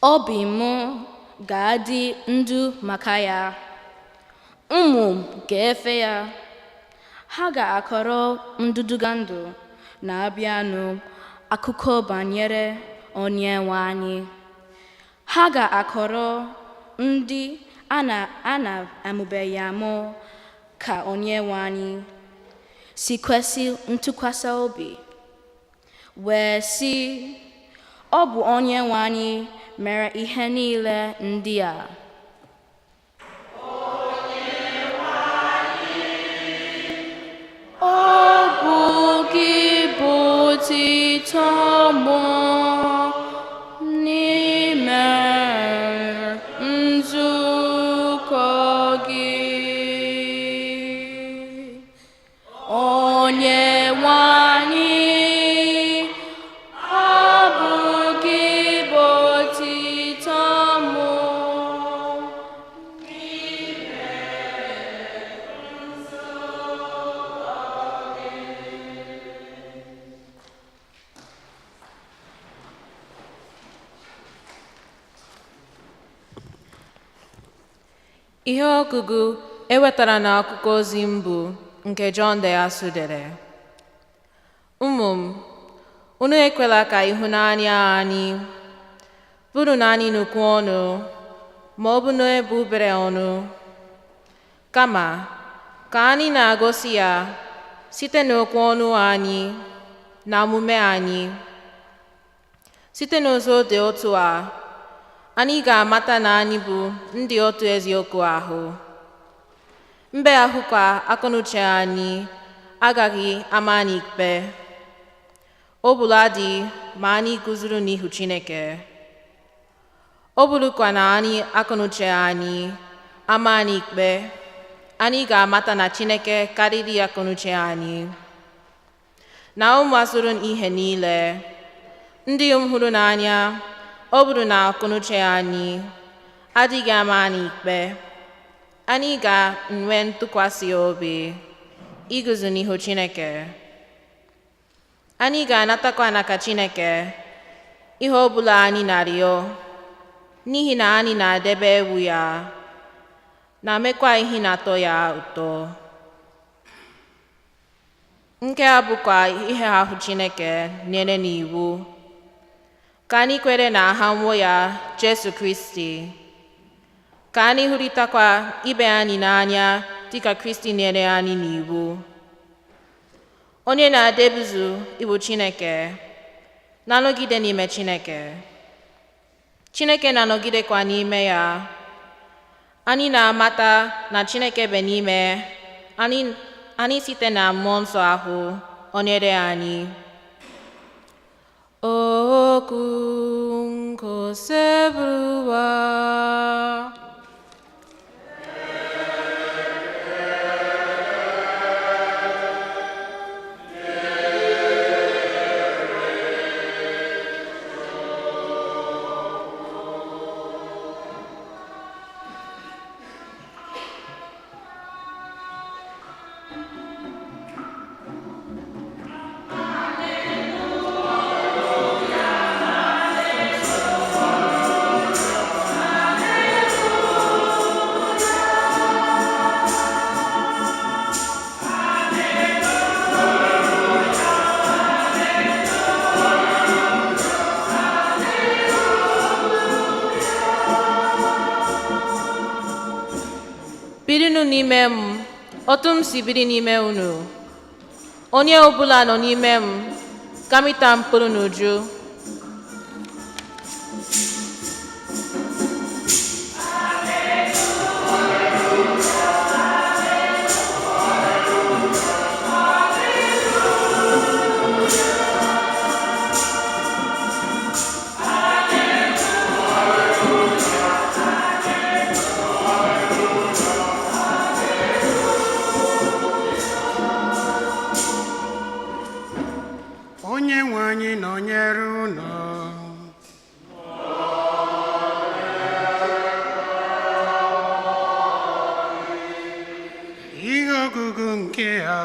Obi m ga-adị ndụ maka ya, ụmụ m ga-efe ya, ha ga-akọrọ ndụdụga ndụ na-abịanụ akụkọ banyere Onyenwe anyị. Ha ga-akọrọ ndị a na-amụbeghị amụ ka Onyenwe anyị si kwesị ntụkwasị obi, wee sị, ọ bụ Onyenwe anyị mere ihe niile ndị a. Ọ bụ gị bụ otito mụ n'ime nzukọ gị, Onyenwe anyị. Ihe ọgụgụ ewetara n'akwụkwọ ozi mbụ nke John the Apostle dere. Ụmụ m, unu ekwela ka ịhụnanya anyị bụrụ naanị n'okwu ọnụ ma ọ bụ n'ebubere ọnụ, kama ka anyị na-agosi ya site n'okwu ọnụ anyị na omume anyị. Site n'ụzọ dị otu a, anyị ga-amata na anyị bụ ndị otu eziokwu ahụ. Mgbe ahụ ka akọnuche anyị agaghị ama anyị ikpe, ọbụladị ma anyị guzoro n'ihu Chineke. Ọ bụrụkwa na anyị akọnuche anyị ama anyị ikpe, anyị ga-amata na Chineke karịrị akọnuche anyị. Na ụmụ azụrụ ihe niile, ndị m hụrụ n'anya, ọ bụrụ na akọnuche anyị adịghị ama anyị ikpe, anyị ga-enwe ntụkwasị obi iguzo n'ihu Chineke. Anyị ga-anatakwa n'aka Chineke ihe ọ bụla anyị na-arịọ, n'ihi na anyị na-edebe iwu ya na-emekwa ihe na-atọ ya ụtọ. Nke a bụkwa ihe ahụ Chineke nyere n'iwu, ka anyị kwere na aha nwa ya Jesu Kristi, ka anyị hụrịtakwa ibe anyị n'anya dịka Kristi nyere anyị n'iwu. Onye na-edebezu iwu Chineke na-anọgide n'ime Chineke, Chineke na-anọgidekwa n'ime ya. Anyị na-amata na Chineke bụ n'ime anyị site na mmụọ nsọ ahụ o nyere anyị. Okwu nkosebruwa birinụ n'ime m, otu m si biri n'ime unu. Onye ọbụla nọ n'ime m ga-amịta mkpụrụ n'uju. Onyenwe anyị nọnyere unu. Ihe ọgụgụ nke a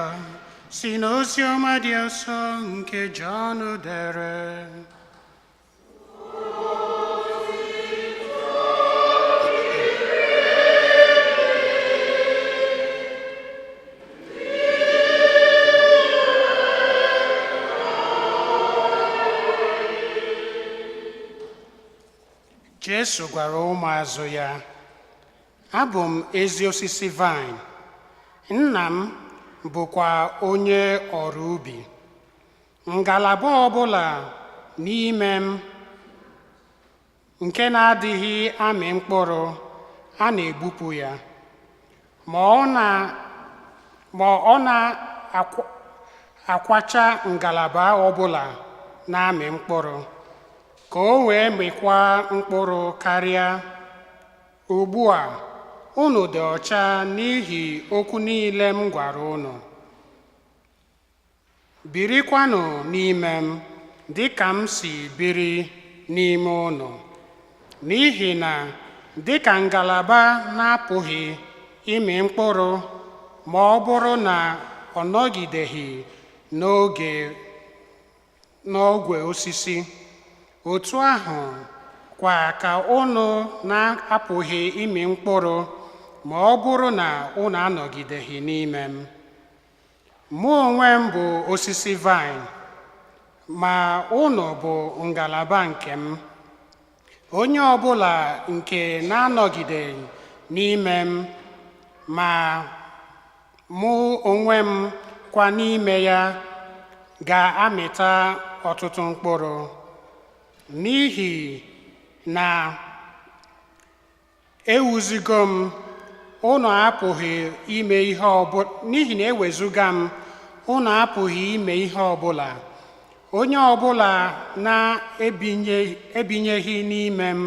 si n'ozi ọma dị nsọ nke Jọn dere. Jesu gwara ụmụazụ ya, abụ m ezi osisi vaịn, nna m bụkwa onye ọrụ ubi. Ngalaba ọbụla n'ime m nke na-adịghị amị mkpụrụ, a na-egbupụ ya, ma ọ na-akwacha ngalaba ọbụla na-amị mkpụrụ, ka o wee mịkwa mkpụrụ karịa. Ugbu a unu dị ọcha n'ihi okwu niile m gwara unu. Birikwanụ n'ime m dị ka m si biri n'ime unu. N'ihi na dị ka ngalaba na-apụghị ịmị mkpụrụ ma ọ bụrụ na ọ nọgideghị n'ogwe osisi, otu ahụ kwa ka unu na-apụghị ịmị mkpụrụ ma ọ bụrụ na unu anọgideghị n'ime m. Mụ onwe m bụ osisi vaịn, ma unu bụ ngalaba nke m. Onye ọbụla nke na-anọgideghị n'ime m, ma mụ onwe m kwa n'ime ya, ga-amịta ọtụtụ mkpụrụ. N'ihi na ewuzigo m, unu apụghị ime ihe ọbụla. N'ihi na ewezuga m, unu apụghị ime ihe ọbụla. Onye ọbụla na-ebinyeghị n'ime m,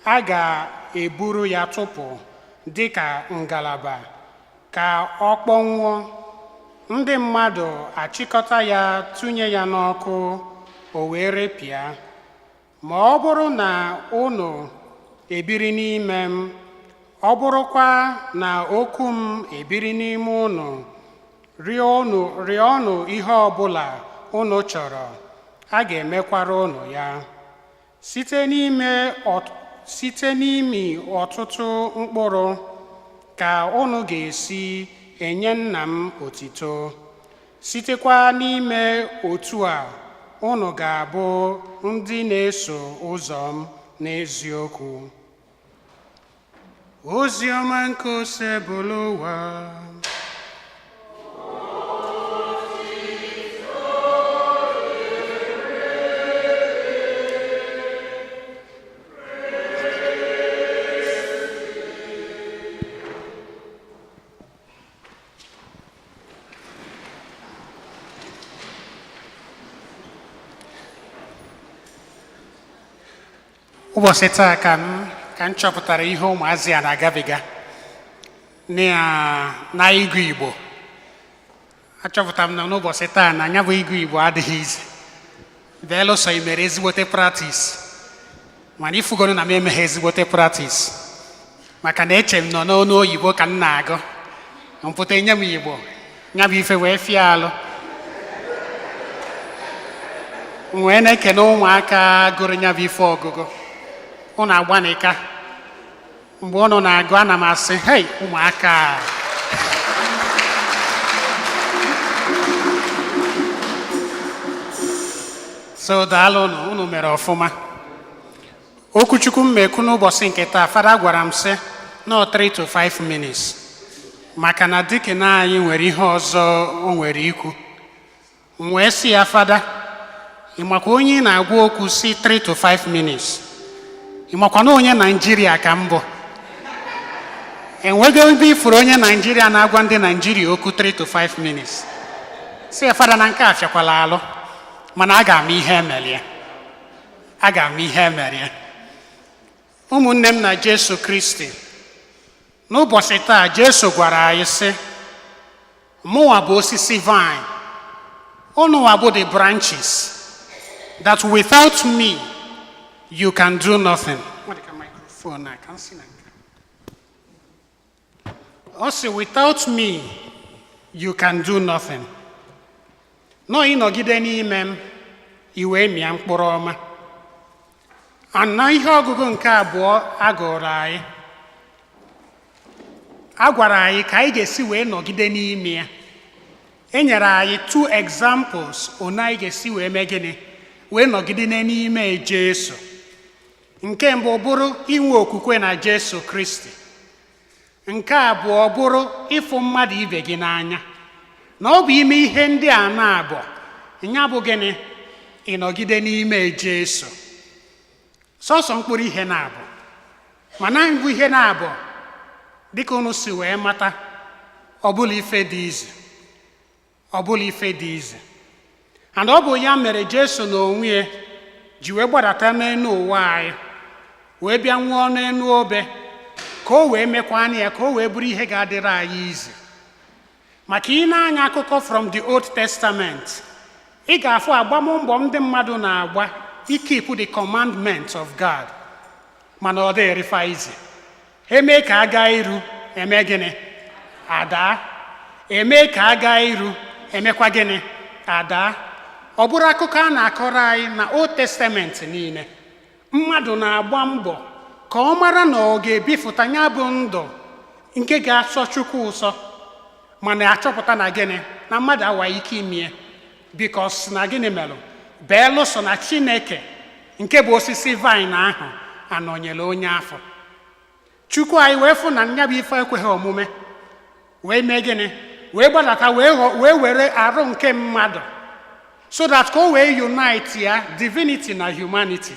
a ga-eburu ya tụpụ dị ka ngalaba, ka ọ kpọnwụọ. Ndị mmadụ achịkọta ya, tụnye ya n'ọkụ, o wee repịa. Ma ọ bụrụ na unu ebiri n'ime m, ọ bụrụkwa na okwu m ebiri n'ime unu, rịọnụ ihe ọbụla unu chọrọ, a ga-emekwara unu ya. Site n'imi ọtụtụ mkpụrụ ka unu ga-esi enye nna m otito. Sitekwa n'ime otu a, unu ga-abụ ndị na-eso ụzọ m n'eziokwu. Ozi ọma nke ose bụrụ ụwa. Ụbọchị taa ka m chọpụtara ihe ụmụazị a na-agabiga na ịgụ Igbo. Achọpụtara m na n'ụbọchị taa na anya bụ ịgụ Igbo adịghị izi, belụsọ i mere ezigbote praktis, mana ifugonu na m emeghe ezigbote praktis, maka na eche m nọ n'ọnụ oyibo ka m na-agụ, mpụta nye m Igbo, nya bụ ife wee fịa alụ. M wee na-ekene ụmụaka gụrụ nya bụ ife ọgụgụ. Unu agbanika mgbe unu na-agụ, ana m asị, hei ụmụaka, so daalụ unu mere ọfụma. Okwuchukwu m mekwu n'ụbọchị nke taa, fada gwara m sị nọ 3 to 5 minutes, maka na dikin anyị nwere ihe ọzọ o nwere ikwu. M wee sị ya, fada, ị makwa onye ị na-agwa okwu si 3 to 5 minutes? Ị makwa na onye Naijiria ka m bụ? Enweghị ebe ifuru onye Naijiria na-agwa ndị Naijiria okwu 3 to 5 minutes. Si ya, fada, na nke a fịakwala alụ, mana a ga-ama ihe emelie. A ga-ama ihe emelie. Ụmụnne m na Jesu Kristi, n'ụbọchị taa Jesu gwara anyị sị, mụnwa bụ osisi vine, ụnụnwa bụ the branches, that without me you can do nothing. What is the microphone? I can't see that. Also, without me you can do nothing. No ịnọgide n'ime m, i wee mịa mkpụrụ ọma. Na ihe ọgụgụ nke abụọ agụrụ anyị, a gwara anyị ka anyị ga-esi wee nọgide n'ime ya. E nyere anyị 2 examples one anyị ga-esi wee mee gịnị, wee nọgide n'ime Jesu. Nke mbụ bụrụ inwe okwukwe na Jesu Kristi. Nke abụọ bụrụ ịfụ mmadụ ibe gị n'anya. Na ọ bụ ime ihe ndị a na-abụ ya bụ gịnị? Ịnọgide n'ime Jesu. Sọsọ mkpụrụ ihe na-abụ, mana ngwa ihe na-abụ dịka unu si wee mata, ọ bụla ife dị ize, ọ bụla ife dị ize. And ọ bụ ya mere Jesu n'onwe ya ji wee gbadata n'elu ụwa anyị, wee bịa nwụọ n'elu obe, ka o wee mekwa anya ya, ka o wee bụrụ ihe ga-adịrị anyị ize. Maka ị na-anya akụkọ from the Old Testament, ị ga-afụ agbammbọ ndị mmadụ na-agba keep the commandments of God, mana ọ dịrịfa ize. Eme ka aga iru, eme gịnị? Ada. Eme ka aga iru, emekwa gịnị? Ada. Ọ bụrụ akụkọ a na-akọrọ anyị na Old Testament niile, mmadụ na-agba mbọ ka ọ mara na ọ ga-ebifụta ya bụ ndụ nke ga-asọ Chukwu ụsọ, mana achọpụta na gịnị? Na mmadụ awaghị ike imie, bikos na gịnị merụ? Belụsọ na Chineke nke bụ osisi vine ahụ anọnyere onye afọ. Chukwu anyị wee fụ na nya bụ ife ekweghị omume, wee mee gịnị? Wee gbadata wee were arụ nke mmadụ, so that ka o wee unite ya divinity na humanity,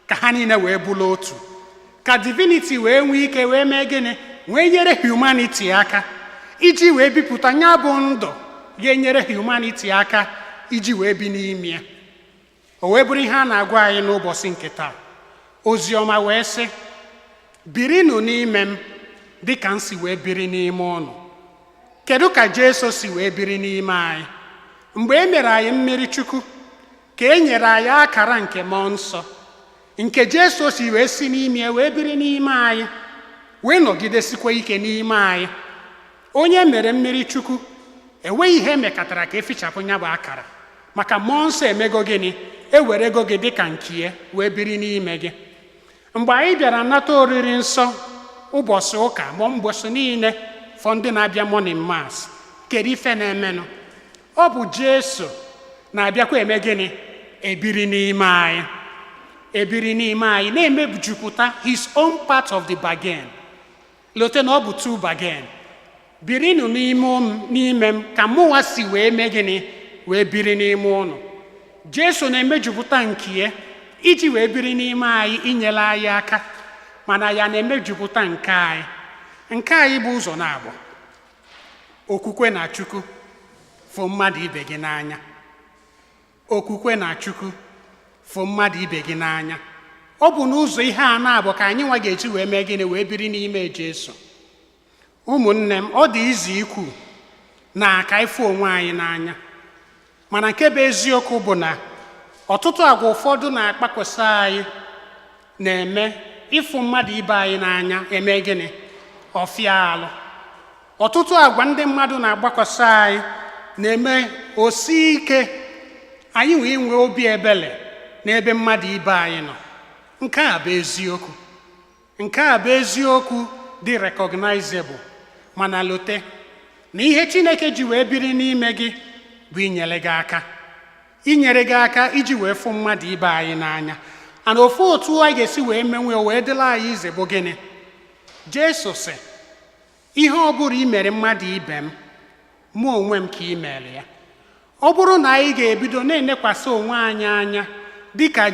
ka ha niile wee bụrụ otu, ka divinity wee nwee ike wee mee gịnị? Wee nyere humanity aka iji wee bipụta nya bụ ndụ ga-enyere humanity aka iji wee bi n'ime ya. O wee bụrụ ihe a na-agwa anyị n'ụbọchị nke taa. Oziọma wee sị, birinụ n'ime m dịka m si wee biri n'ime unu. Kedu ka Jesu si wee biri n'ime anyị? Mgbe e mere anyị mmiri Chukwu, ka e nyere anyị akara nke mmụọ nsọ, nke Jesu si wee si n'ime wee biri n'ime anyị, wee nọgidesikwa ike n'ime anyị. Onye mere mmiri Chukwu enweghị ihe mekatara ka efichapụ ya bụ akara, maka mmụọ nsọ emego gịnị? Ewerego gị dịka nke ya wee biri n'ime gị. Mgbe anyị bịara nata oriri nsọ ụbọchị ụka ma ụbọchị niile fọ ndị na-abịa morning mass, kedu ife na-emenụ? Ọ bụ Jesu na-abịakwa eme gịnị? Ebiri n'ime anyị. Ebiri n'ime anyị na-emejupụta his own part of the bargain. Lote na ọ bụ two bargain. Birinụ n'ime m ka mụnwa si wee mee gịnị? Wee biri n'ime unu. Jesu na-emejupụta nke ya iji wee biri n'ime anyị, inyere anyị aka, mana ya na-emejupụta nke anyị. Nke anyị bụ ụzọ na-abụ: okwukwe na Chukwu, fụ mmadụ ibe gị n'anya. Okwukwe na Chukwu, fụ mmadụ ibe gị n'anya. Ọ bụ n'ụzọ ihe a na-abụ ka anyị nwa ga-eji wee mee gịnị? Wee biri n'ime Jesu. Ụmụnne m, ọ dị ize ikwu na aka ịfụ onwe anyị n'anya, mana nke bụ eziokwu bụ na ọtụtụ agwa ụfọdụ na-akpakwasị anyị na-eme ịfụ mmadụ ibe anyị n'anya eme gịnị? Ọfịa alụ. Ọtụtụ agwa ndị mmadụ na-agbakwasị anyị na-eme osi ike anyị wee nwee obi ebele n'ebe mmadụ ibe anyị nọ. Nke a bụ eziokwu. Nke a bụ eziokwu dị recognizable. Mana lote na ihe Chineke ji wee biri n'ime gị bụ inyere gị aka. Inyere gị aka iji wee fụ mmadụ ibe anyị n'anya. And ofu otu anyị ga-esi wee menwe wee dịla anyị ize bụ gịnị? Jesu sị, ihe ọ bụrụ i mere mmadụ ibe m, mụ onwe m ka i mere ya. Ọ bụrụ na anyị ga-ebido na-enekwasị onwe anyị anya dịka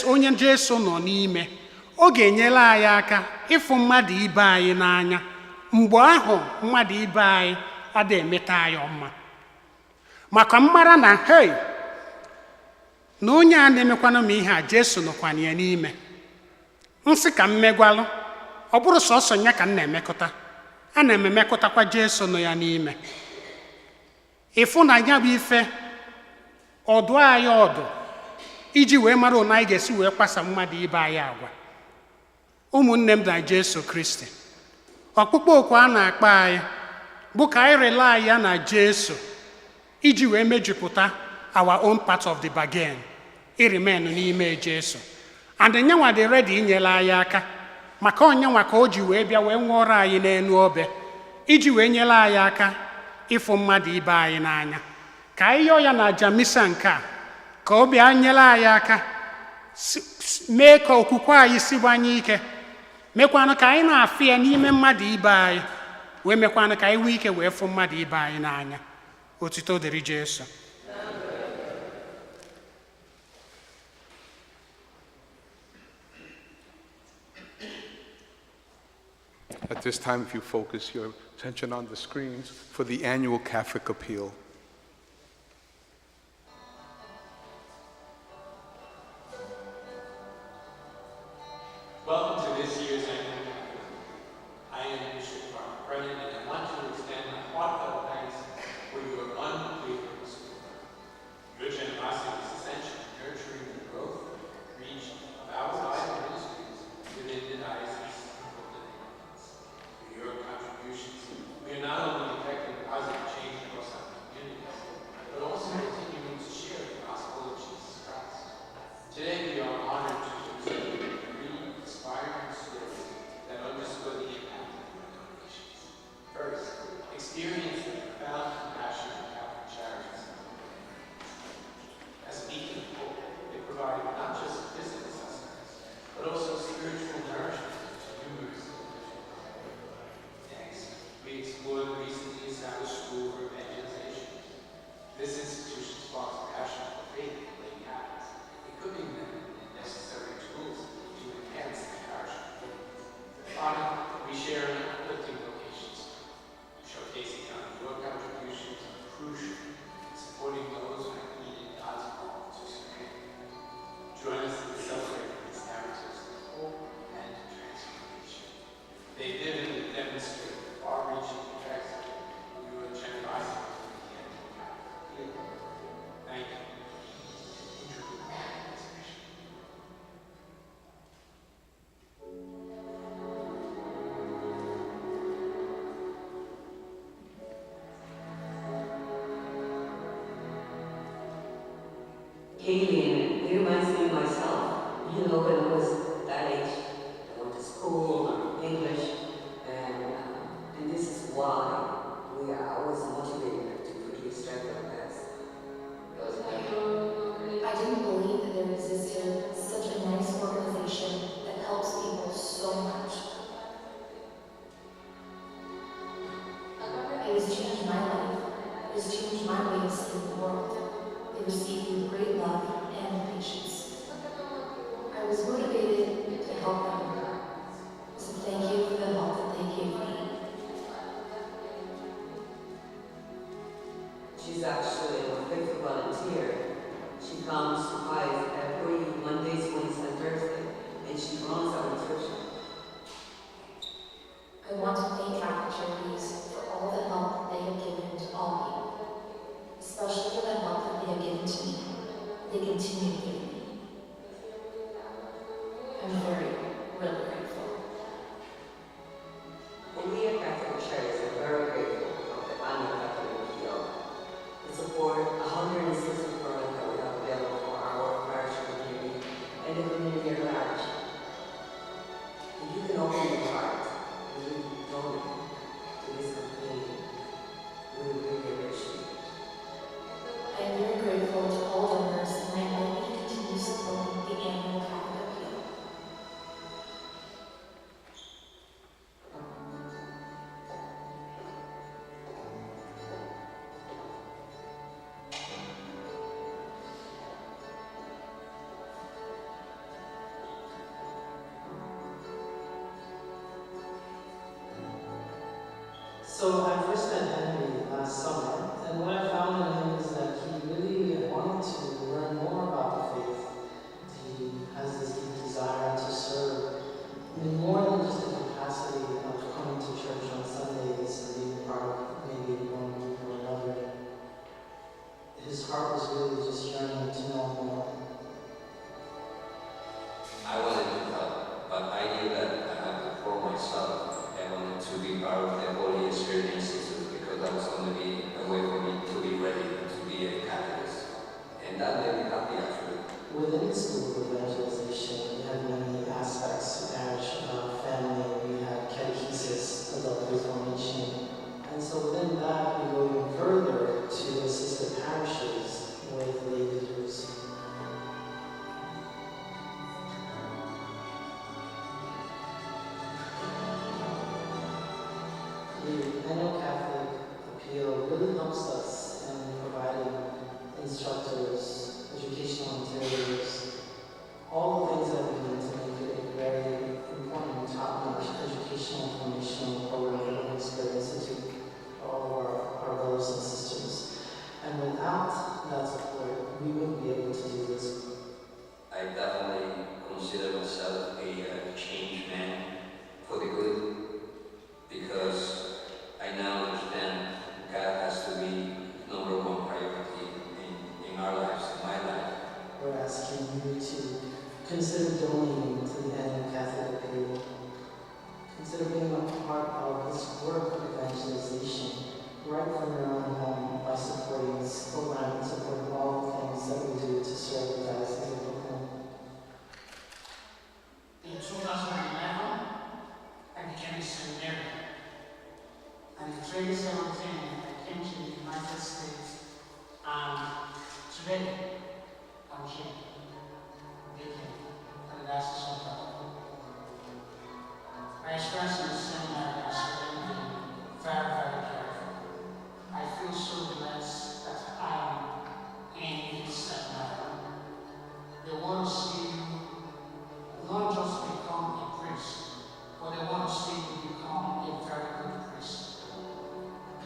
onye Jesu nọ n'ime, ọ ga-enyere anyị aka ịfụ mmadụ ibe anyị n'anya. Mgbe ahụ mmadụ ibe anyị adịghị emeta anyị ọma, maka mmara na hei na onye a na-emekwana m ihe a Jesu nọkwana ya n'ime. Nsị ka m megwalụ, ọ bụrụ sọsọ ya ka m na-emekọta, a na-emekọtakwa Jesu nọ ya n'ime. Ịfụ na ya bụ ife ọdụ anyị ọdụ iji wee mara ụna anyị ga-esi wee kwasa mmadụ ibe anyị agwa. Ụmụnne m na Jesu Kristi, ọkpụkpọ okwu a na-akpọ anyị bụ ka anyị rely ya na Jesu iji wee mejupụta our own part of the bargain, remain n'ime Jesu. And nyanwa dị ready inyere anyị aka, maka onyenwa ka o ji wee bịa wee nwụọrọ anyị n'elu obe iji wee nyere anyị aka ịfụ mmadụ ibe anyị n'anya. Ka anyị yọọ ya na aja misa nke a ka ọ bịa nyere anyị aka mee ka okwukwe anyị siwanye ike, mekwanụ ka anyị na-afụ ya n'ime mmadụ ibe anyị, wee mekwanụ ka anyị nwee ike wee fụ mmadụ ibe anyị n'anya. Otuto dịrị Jesu. At this time, if you focus your attention on the screens for the annual Catholic Appeal. Welcome to this year's annual Catholic Appeal. I am Bishop Mark Brennan, and I want to extend my heartfelt thanks for your unwavering support. Your generosity is essential to nurturing the growth and reach of our Bible ministries within the diocese of the Netherlands. Through your contributions, we are not only effecting positive change across our communities, but also continuing to share the gospel of Jesus Christ. Today, we are honored to present three inspiring stories that underscore the impact of your donations. First, experience the profound compassion of Catholic Charities. As a beacon of hope, they provide not just physical sustenance, but also spiritual nourishment to numerous individuals. Next, we explore the recently established School for Evangelization. This institution sparks passion for faith in lay Catholics, equipping them with necessary tools to enhance the parish. Finally, we share an uplifting vocations, showcasing how your contributions are crucial in supporting those who have needed God's call to serve. Join us in celebrating these narratives of hope and transformation. They vividly demonstrate the far-reaching effects of your generosity in the end of Catholic Appeal. Thank you. Integral participation. Katie, you reminds me of myself. You know, when I was that age, I went to school, English, and this is why I was motivated to produce stuff like this. Because I didn't believe that there existed such a nice organization that helps people so much. It has changed my life. It has changed my way of seeing the world. They received me with great love and patience. I was motivated to help them. So thank you for the help that they gave me. she's actually a faithful volunteer. She comes to Pies every Mondays, Wednesdays, and Thursday, and she runs our nutrition. I want to thank Catholic Charities for all the help they have given to all people, especially for the help that they have given to me. They continue to give me. I'm really grateful. Well, we at Catholic Charities are very grateful of the annual Catholic Appeal. The support 160 programs that we have available for our parish community and the community at large. If you can open your heart and you donate to this community, we will really appreciate it. I am very grateful to all donors, and I hope you continue supporting the annual Catholic Appeal. So I first met Henry last summer, and what I found in him is that he really wanted to learn more about the faith. He has this deep desire to serve, more than just the capacity of coming to church on Sundays and being part of maybe one group or another. His heart was really just yearning to know more. I wanted to help, but I knew that I had to pour myself. I wanted to be part of the Holy Spirit Institute because that was going to be a way for me to be ready to be a Catholic. And that made me happy actually. Within the School of Evangelization, we have many aspects: parish, family, we have catechesis, adult reformation. And so within that, we go even further to assist the parishes with really helps us in providing instructors, educational materials, all the things that we need to make it a very important, top-notch educational informational program for the Holy Spirit Institute for all of our brothers and sisters. And without that support, we wouldn't be able to do this. I definitely consider myself a change man for the good, because I now understand God has to be number one priority in our lives, in my life. We're asking you to consider donating to the annual Catholic Appeal. Consider being a part of this work of evangelization right from your own home by supporting this program and supporting all the things that we do to serve the diocese of Brooklyn. In 2011, I became a seminarian. And in 2017, I came to the United States. And today, I'm here, Deacon for the Diocese of Brooklyn. My experience in the seminary has really been very, very careful. I feel so blessed that I am in this seminary. They want to see you not just become a priest, but they want to see you become a very good priest.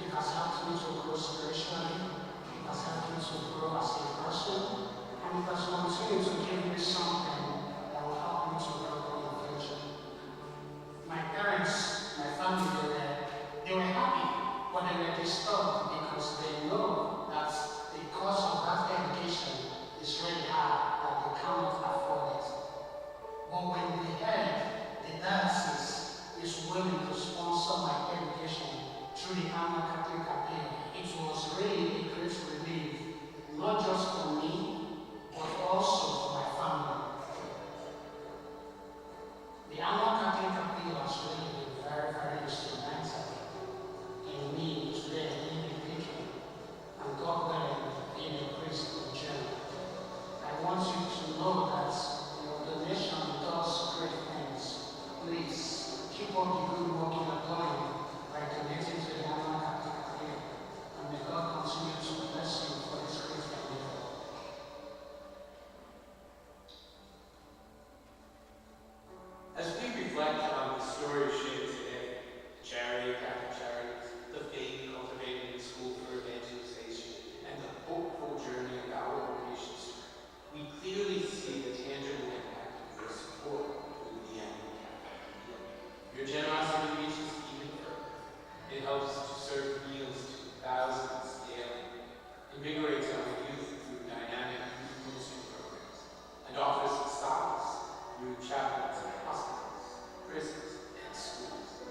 It has helped me to grow spiritually, it has helped me to grow as a person, and it has continued to give me something that will help me to grow in the future. My parents, my family, they were happy, but they were disturbed because they know that the cost of that education is really high, that they cannot afford it. But when they heard the diocese is willing to sponsor my education through the annual Catholic Appeal, it was really a great relief, not just for me, but also for my family. The annual Catholic Appeal has really been very, very instrumental in me today being a deacon and God willing being a priest in general. I want you to know that your donation does great things. Please keep up the good work you are doing by donating to the annual Catholic Appeal, and may God continue to bless you for this great endeavor. As we reflect on the story shared today, charity, Catholic charities, the faith cultivated in school for evangelization, and the hopeful journey of our vocations, we clearly see the tangible impact of your support through the annual Catholic Appeal. Your generosity reaches even further. It helps to serve meals to thousands daily, invigorates our youth through dynamic youth ministry programs, and offers solace through chaplains at hospitals, prisons, and schools.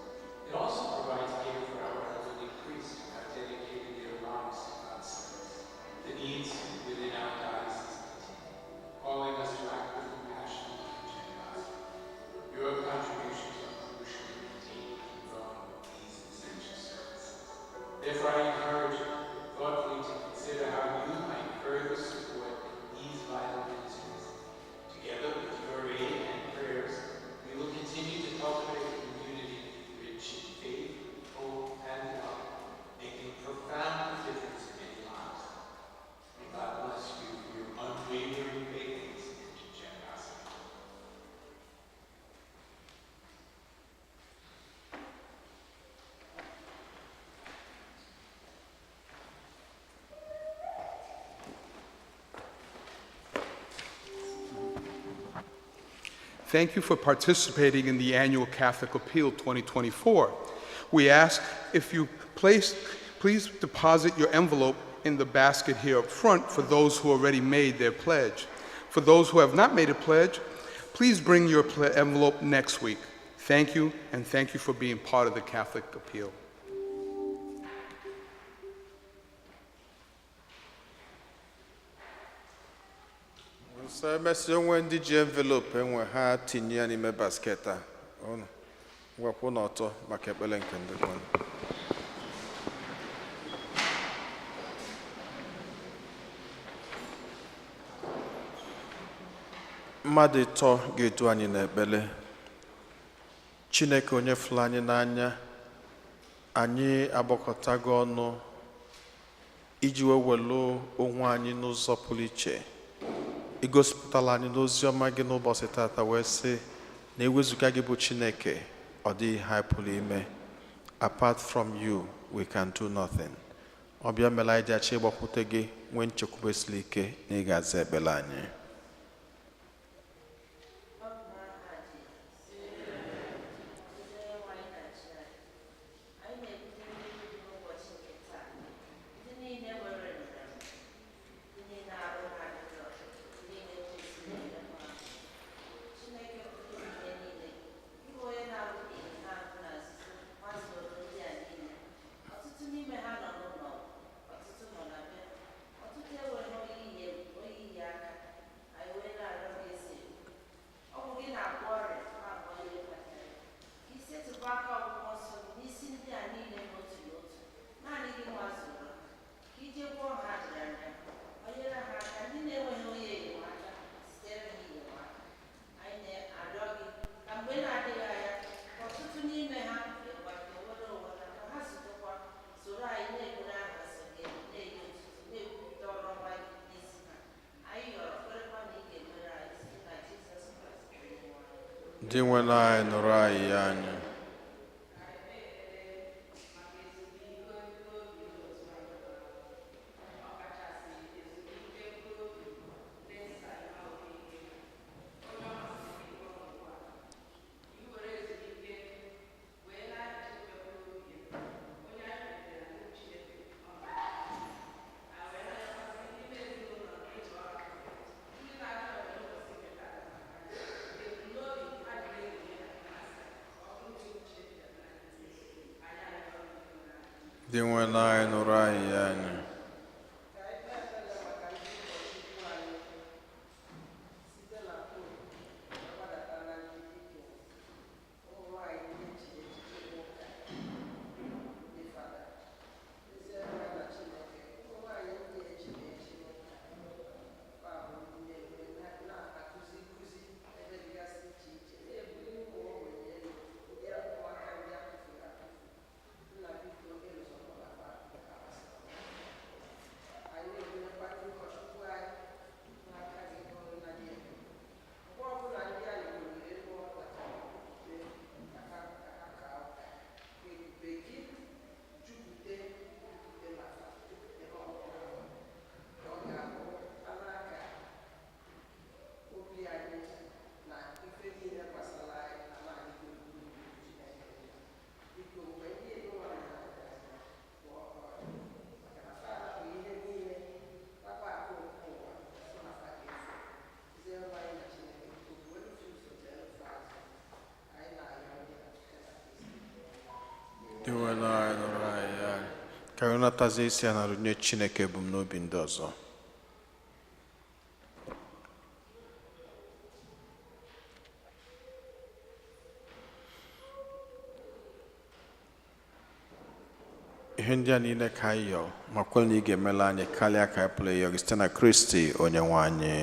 It also provides care for our elderly priests who have dedicated their lives to God's service. The needs within our diocese continue, calling us to act with compassion and generosity. Your contributions are crucial in maintaining and growing these essential services. Therefore, I encourage you thoughtfully to consider how you might further support these vital ministries. Together with your aid and prayers, we will continue to cultivate a community rich in faith, hope, and love, making a profound difference in many lives. May God bless you for your unwavering faithfulness and generosity. Thank you for participating in the annual Catholic Appeal 2024. We ask if you please deposit your envelope in the basket here up front for those who already made their pledge. For those who have not made a pledge, please bring your envelope next week. Thank you, and thank you for being part of the Catholic Appeal. So emesịa onwe ndị ji envelope enwe ha tinye ya n'ime basket a ọnụ wepụ n'ọtọ maka ekpere nke ndị mmadụ. Mmadụ ịtọ ga-edu anyị n'ekpere. Chineke onye fụrụ anyị n'anya, anyị agbakọtago ọnụ iji wewelu onwe anyị n'ụzọ pụrụ iche igosipụtala anyị n'ozi ọma gị n'ụbọchị tata wee sị na ewezuga gị bụ Chineke ọ dịghị ihe anyị pụrụ ime. Apart from you we can do nothing. Ọbịa mere anyị ji achọ ịgbakwute gị nwee nchekwube siri ike na ị ga-aza ekpere anyị. Dị nwere anyị nụrụ anyị anya. Dị nwere anyị nụrụ anyị anya. Dị nwere anyị nụrụ anyị anya. Ka anyị natazie isi a na nye Chineke ebumnobi ndị ọzọ. Ihe ndị a niile ka anyị yọọ ma kwere na ị ga-emela anyị karịa ka anyị pụrụ ịyọ gị site na Kristi Onyenwe anyị.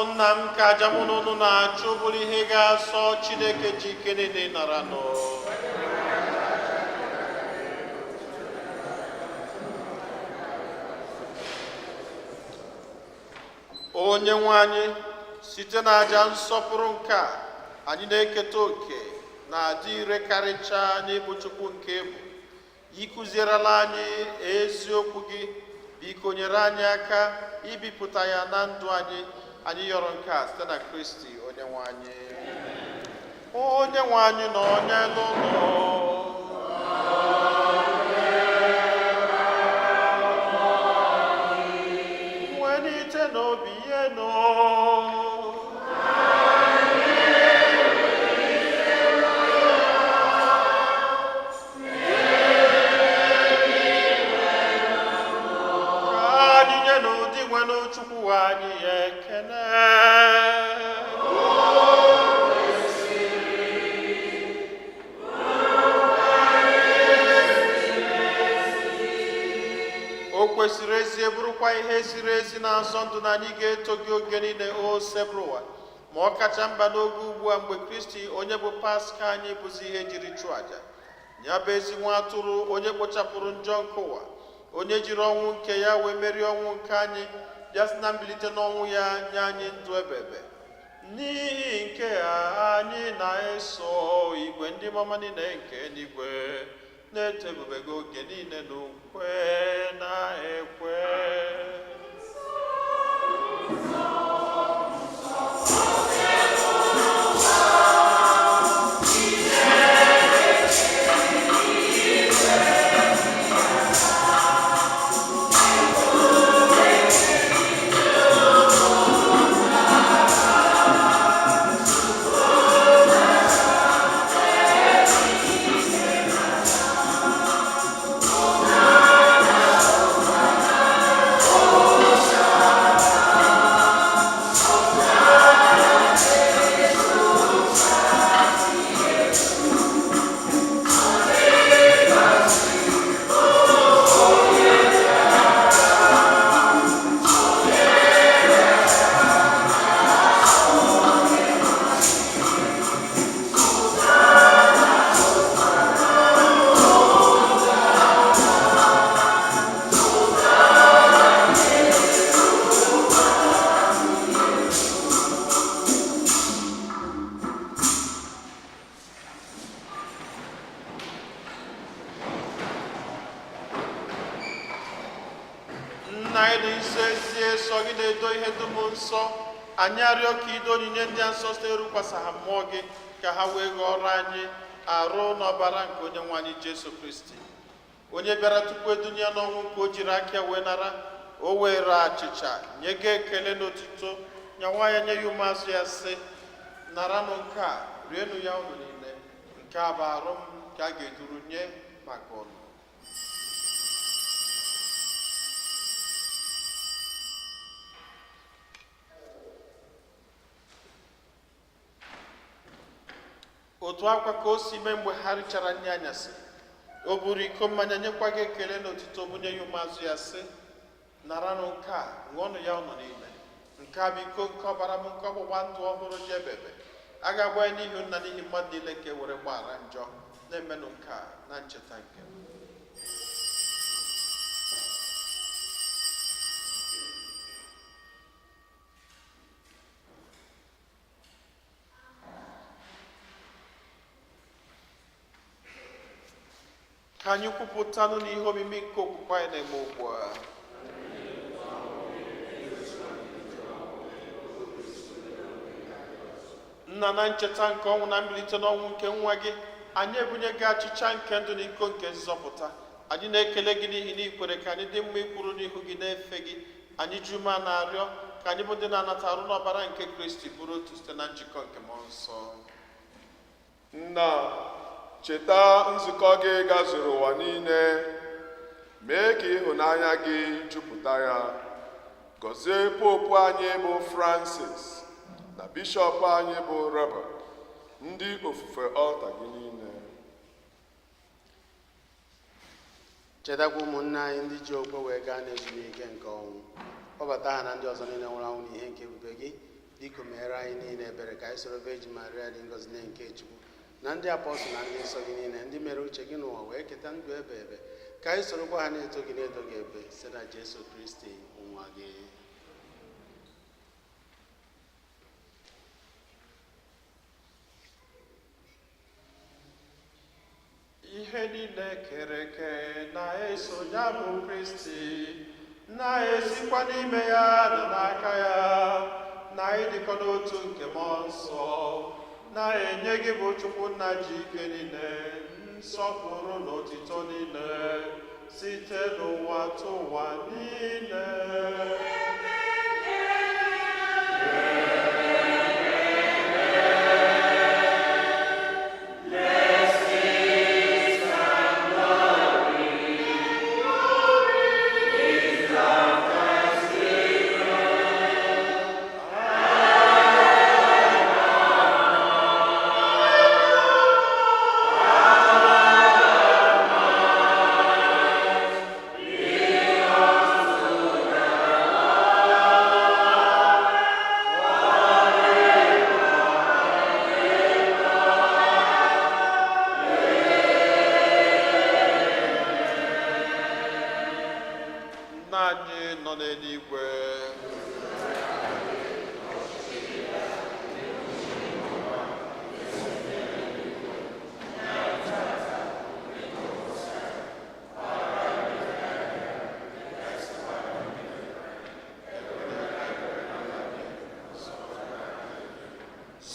nna m ka aja mụ na unu na-achụ bụrụ ihe ga-asọ Chineke ji ike niile nara nụ. Onye nwe anyị, site n'aja nsọpụrụ nke a, anyị na-eketa oke na-adị ire karịchaa n'ịbụ Chukwu nke bụ. Ịkụzierela anyị eziokwu gị, biko nyere anyị aka ibipụta ya na ndụ anyị. Anyị yọrọ nke a site na Kristi onye nwe anyị. Onye nwe anyị na onye n'ụlọ wenite n'obi ihe nọ. Chukwu anyị ekene. O kwesịrị ezi bụrụkwa ihe siri ezi na-asọ ndụ na anyị ga-eto gị oge niile o sebụrụwa, ma ọ kacha mba n'oge ugbu a mgbe Kristi onye bụ Paska anyị bụzi ihe jiri chụọ aja. Ya bụ ezi nwa atụrụ onye kpochapụrụ njọ nke ụwa, onye jiri ọnwụ nke ya wee merie ọnwụ nke anyị, bịa si na mbilite n'ọnwụ ya nye anyị ndụ ebebe. N'ihi nke a anyị na-eso igwe ndị mama niile nke eluigwe na-eto ebube gị oge niile n'ukwe na ekwe. Anyị arịọ ka ido onyinye ndị nsọ site erukwasa ha mmụọ gị, ka ha wee ghọrọ anyị arụ n'ọbara nke onye nwe anyị Jesu Kristi, onye bịara tupu edunye n'ọnwụ nke o jiri aka wee nara. O were achịcha nye gị ekele n'otuto, nyawa ya nye ya ụmụazụ ya sị, naranụ nke a, rienụ ya unu niile, nke a bụ arụ m nke a ga-eduru nye maka unu. Otu akwa ka o si mee mgbe ha richara nri anyasị, o buru iko mmanya nyekwa gị ekele n'otuto, bunye ya ụmụazụ ya sị, naranụ nke a, ṅụọnụ ya unu niile, nke a bụ iko nke ọbara m nke ọgbụgba ndụ ọhụrụ ji ebebe. A ga-agba ya n'ihi nna n'ihi mmadụ niile ka e were gbaghara njọ. Na-emenụ nke a na ncheta nke m. Ka anyị kwupụtanụ n'ihe omimi nke okwukwe anyị na-eme ugbu a. Nna, na ncheta nke ọnwụ na mbilite n'ọnwụ nke nwa gị, anyị ebunye gị achịcha nke ndụ na iko nke nzọpụta. Anyị na-ekele gị n'ihi na ikwere ka anyị dị mma ikwuru n'ihu gị na-efe gị. Anyị ji ume na-arịọ ka anyị bụ ndị na-anata arụ n'ọbara nke Kristi bụrụ otu site na njikọ nke mmụọ nsọ. Nna, cheta nzukọ gị gazuru ụwa niile, mee ka ịhụnanya gị jupụta ya. Gọzie popu anyị bụ Francis na bishọp anyị bụ Robert, ndị ofufe ọlta gị niile. Chetakwa ụmụnne anyị ndị ji okwe wee gaa n'ezumike nke ọnwụ. Kpọbata ha na ndị ọzọ niile nwụrụ anwụ n'ihe nke ebube gị, biko meere anyị niile ebere ka anyị soro Virgin Maria dị ngọzi nne nke Chukwu na ndị apọstụl na ndị nsọ gị niile ndị mere uche gị n'ụwa wee keta ndụ ebe ebe ka anyị sorokwa ha na-eto gị na-edo gị ebe site na Jesu Kristi nwa gị. Ihe niile kere eke na-eso ya bụ Kristi, na-esikwa n'ime ya na n'aka ya, na ịdịkọ n'otu nke mmụọ nsọ, na-enye gị bụ Chukwu nna ji ike niile, nsọpụrụ na otito niile, site n'ụwa tụwa niile.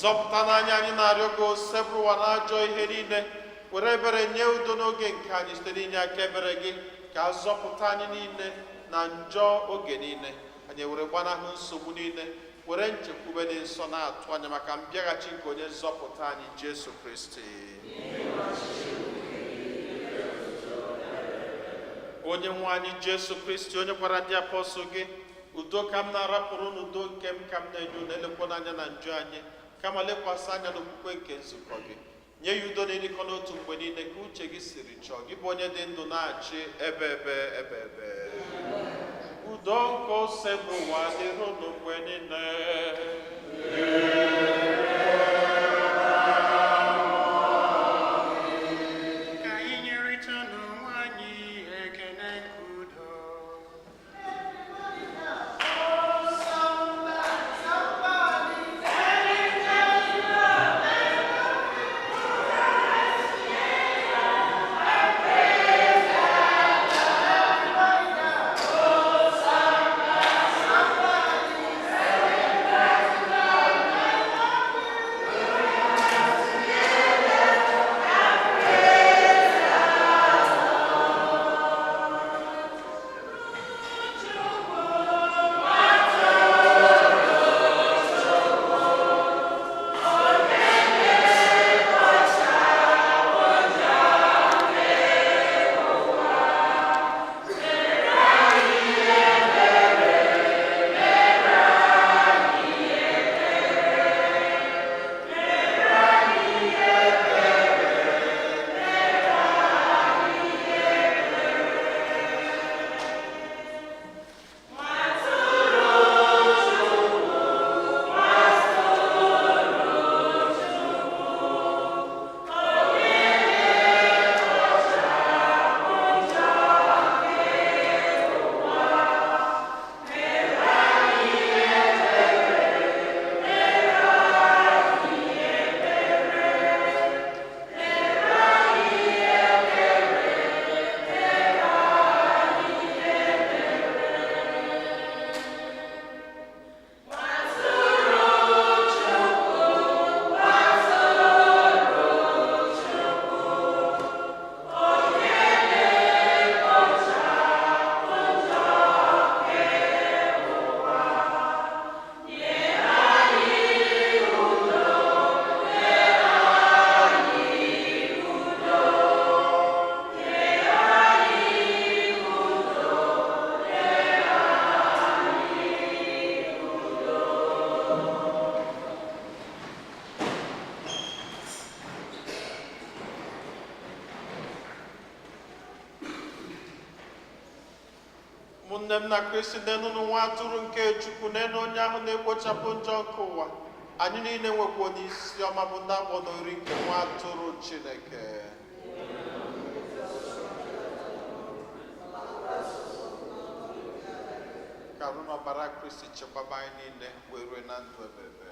Zọpụta n'anya anyị na-arịọ gị osebụrụ ụwa n'ajọ ihe niile, were ebere nye udo n'oge nke anyị site n'inye aka ebere gị ka a zọpụta anyị niile na njọ oge niile. Anyị were gbanahụ nsogbu niile, were nchekwube dị nsọ na-atụ anya maka mbịaghachi nke onye nzọpụta anyị Jesu Kristi. Onye nwe anyị Jesu Kristi, onye gwara ndị apọstụl gị, udo ka m na-arapụrụ n'udo nke m ka m na-enye unu, elekwa n'anya na njọ anyị, kama lekwasị anya n'okwukwe nke nzukọ gị. Nye ya udo na-edikọ n'otu mgbe niile ka uche gị siri chọọ, gị bụ onye dị ndụ na-achị ebe ebe. Udo nke ose bụ ụwa dịrị unu mgbe niile. ụmụnne m na Kristi n'enunu nwa atụrụ nke Chukwu n'enu onye ahụ na-ekpochapụ njọ nke ụwa anyị niile nwekwa onye isi ọma bụ ndị akpọ n'ori nke nwa atụrụ Chineke. ka arụ n'ọbara Kristi chekwaba anyị niile wee rue na ndụ ebebe.